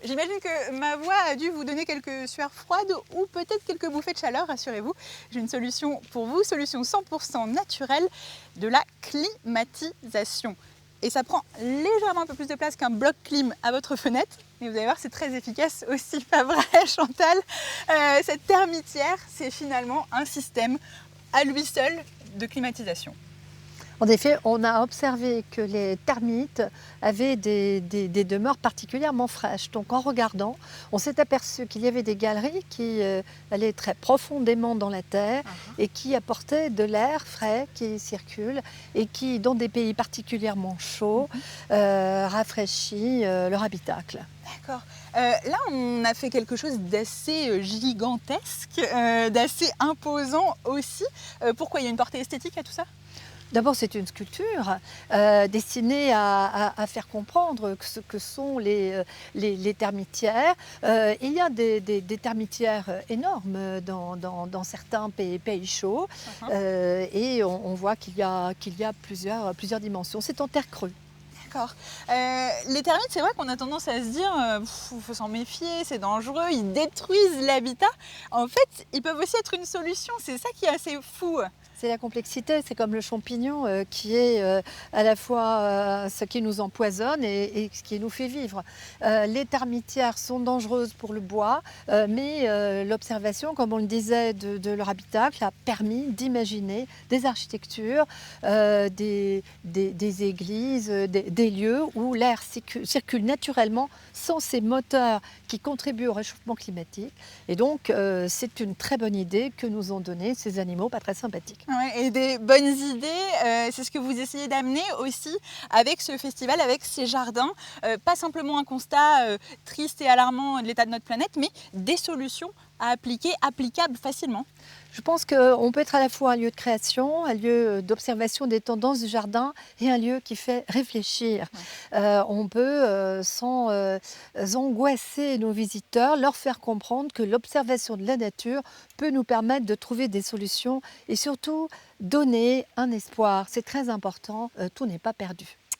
j'imagine que ma voix a dû vous donner quelques sueurs froides ou peut-être quelques bouffées de chaleur, rassurez-vous. J'ai une solution pour vous, solution 100% naturelle de la climatisation. Et ça prend légèrement un peu plus de place qu'un bloc clim à votre fenêtre. Mais vous allez voir, c'est très efficace aussi, pas vrai Chantal? Cette termitière, c'est finalement un système à lui seul de climatisation. En effet, on a observé que les termites avaient des demeures particulièrement fraîches. Donc en regardant, on s'est aperçu qu'il y avait des galeries qui allaient très profondément dans la terre et qui apportaient de l'air frais qui circule et qui, dans des pays particulièrement chauds, rafraîchit leur habitacle. D'accord. Là, on a fait quelque chose d'assez gigantesque, d'assez imposant aussi. Pourquoi? Il y a une portée esthétique à tout ça? D'abord, c'est une sculpture destinée à faire comprendre ce que sont les termitières. Il y a des termitières énormes dans certains pays chauds et on voit qu'il y a plusieurs dimensions. C'est en terre crue. D'accord. Les termites, c'est vrai qu'on a tendance à se dire faut s'en méfier, c'est dangereux, ils détruisent l'habitat. En fait, ils peuvent aussi être une solution, c'est ça qui est assez fou. C'est la complexité, c'est comme le champignon qui est à la fois ce qui nous empoisonne et ce qui nous fait vivre. Les termitières sont dangereuses pour le bois, mais l'observation, comme on le disait, de leur habitacle a permis d'imaginer des architectures, des églises, des lieux où l'air circule naturellement sans ces moteurs qui contribuent au réchauffement climatique. Et donc, c'est une très bonne idée que nous ont donnée ces animaux pas très sympathiques. Ouais, et des bonnes idées, c'est ce que vous essayez d'amener aussi avec ce festival, avec ces jardins. Pas simplement un constat triste et alarmant de l'état de notre planète, mais des solutions à appliquer, applicables facilement. Je pense qu'on peut être à la fois un lieu de création, un lieu d'observation des tendances du jardin et un lieu qui fait réfléchir. On peut, sans angoisser nos visiteurs, leur faire comprendre que l'observation de la nature peut nous permettre de trouver des solutions et surtout donner un espoir. C'est très important, tout n'est pas perdu.